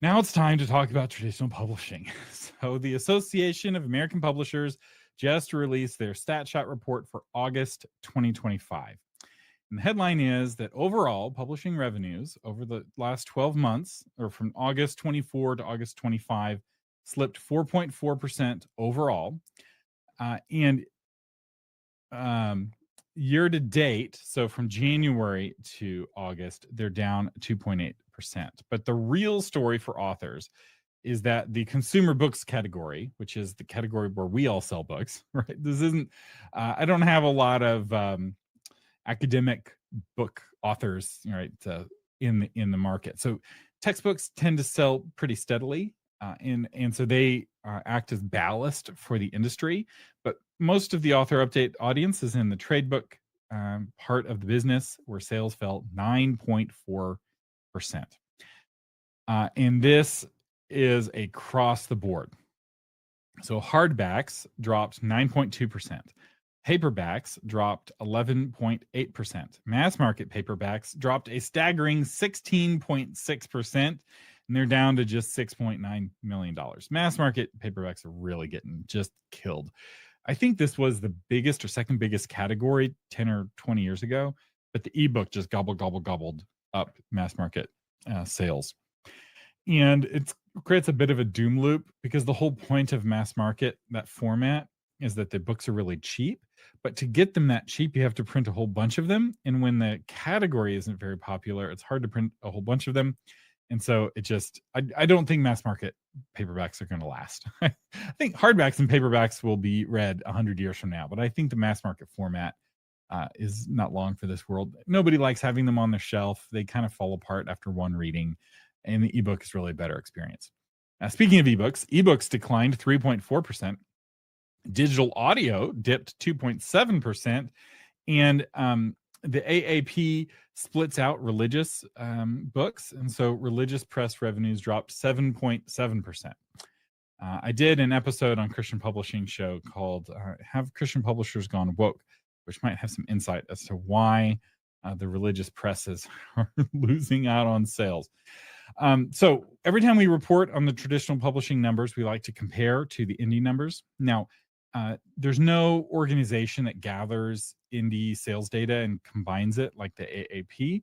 Now it's time to talk about traditional publishing. So the Association of American Publishers just released their StatShot report for August 2025. And the headline is that overall publishing revenues over the last 12 months, or from August 24 to August 25, slipped 4.4% overall. And year to date, so from January to August, they're down 2.8%. But the real story for authors is that the consumer books category, which is the category where we all sell books, right? This isn't, I don't have a lot of academic book authors, right, in the market. So textbooks tend to sell pretty steadily, and so they act as ballast for the industry. But most of the author update audience is in the trade book part of the business, where sales fell 9.4%. And this is across the board. So hardbacks dropped 9.2%. Paperbacks dropped 11.8%. Mass market paperbacks dropped a staggering 16.6%, and they're down to just $6.9 million. Mass market paperbacks are really getting just killed. I think this was the biggest or second biggest category 10 or 20 years ago, but the ebook just gobbled up mass market sales. And it creates a bit of a doom loop, because the whole point of mass market, that format, is that the books are really cheap. But to get them that cheap, you have to print a whole bunch of them. And when the category isn't very popular, it's hard to print a whole bunch of them. And so it just, I don't think mass market paperbacks are going to last. I think hardbacks and paperbacks will be read 100 years from now. But I think the mass market format is not long for this world. Nobody likes having them on their shelf. They kind of fall apart after one reading. And the ebook is really a better experience. Speaking of ebooks declined 3.4%. Digital audio dipped 2.7%. And the AAP splits out religious books. And so religious press revenues dropped 7.7%. I did an episode on Christian Publishing show called Have Christian Publishers Gone Woke, which might have some insight as to why the religious presses are losing out on sales. So every time we report on the traditional publishing numbers, we like to compare to the indie numbers. Now, there's no organization that gathers indie sales data and combines it like the AAP,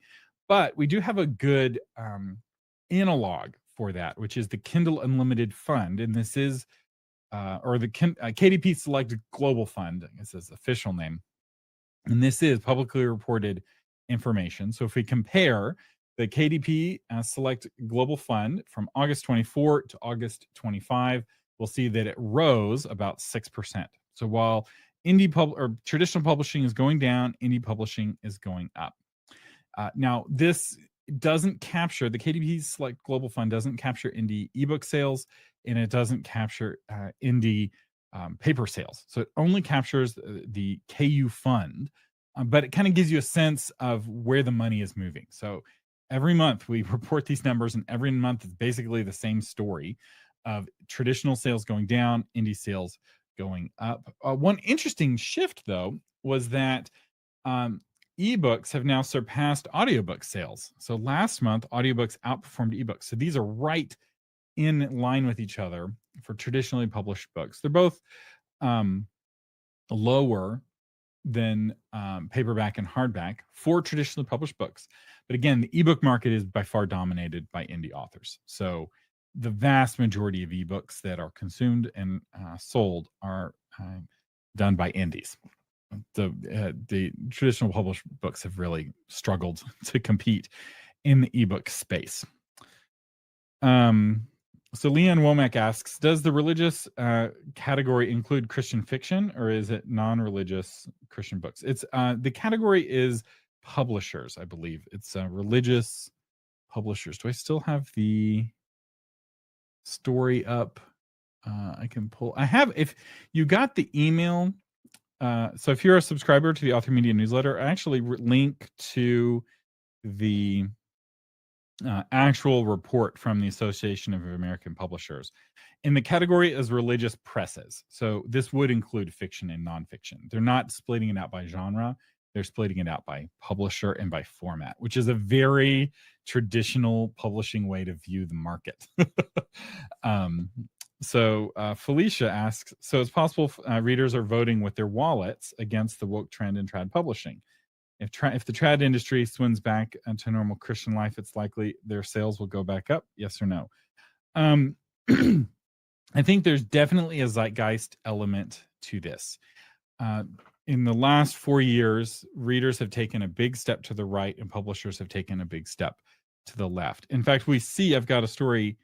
but we do have a good analog for that, which is the Kindle Unlimited Fund. And this is, or the KDP Select Global Fund, I guess is the official name. And this is publicly reported information. So if we compare the KDP Select Global Fund from August 24 to August 25, we'll see that it rose about 6%. So while traditional publishing is going down, indie publishing is going up. Now, this doesn't capture, the KDP Select Global Fund doesn't capture indie ebook sales, and it doesn't capture indie paper sales. So it only captures the KU fund, but it kind of gives you a sense of where the money is moving. So every month we report these numbers, and every month it's basically the same story of traditional sales going down, indie sales going up. One interesting shift, though, was that ebooks have now surpassed audiobook sales. So last month, audiobooks outperformed ebooks. So these are right in line with each other for traditionally published books. They're both lower than paperback and hardback for traditionally published books. But again, the ebook market is by far dominated by indie authors. So the vast majority of ebooks that are consumed and sold are done by indies. The traditional published books have really struggled to compete in the ebook space. So Leanne Womack asks, does the religious category include Christian fiction, or is it non-religious Christian books? It's the category is publishers, I believe. It's religious publishers. Do I still have the story up? I can pull. I have, if you got the email. So if you're a subscriber to the Author Media newsletter, I actually link to the actual report from the Association of American Publishers. And the category is religious presses. So this would include fiction and nonfiction. They're not splitting it out by genre. they're splitting it out by publisher and by format, which is a very traditional publishing way to view the market. So Felicia asks, so it's possible readers are voting with their wallets against the woke trend in trad publishing. If the trad industry swims back into normal Christian life, it's likely their sales will go back up. Yes or no? I think there's definitely a zeitgeist element to this. In the last 4 years, readers have taken a big step to the right and publishers have taken a big step to the left. In fact, we see, I've got a story.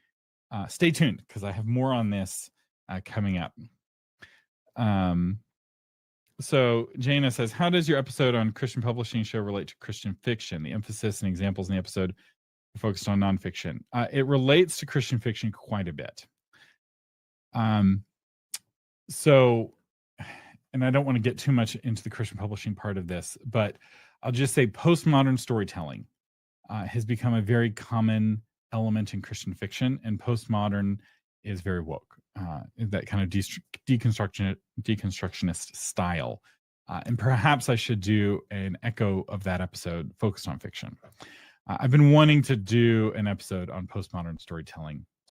Stay tuned because I have more on this coming up. So Jana says, how does your episode on Christian publishing show relate to Christian fiction? The emphasis and examples in the episode are focused on nonfiction. It relates to Christian fiction quite a bit. So, and I don't want to get too much into the Christian publishing part of this, but I'll just say postmodern storytelling has become a very common element in Christian fiction, and postmodern is very woke, that kind of deconstructionist style. And perhaps I should do an echo of that episode focused on fiction. I've been wanting to do an episode on postmodern storytelling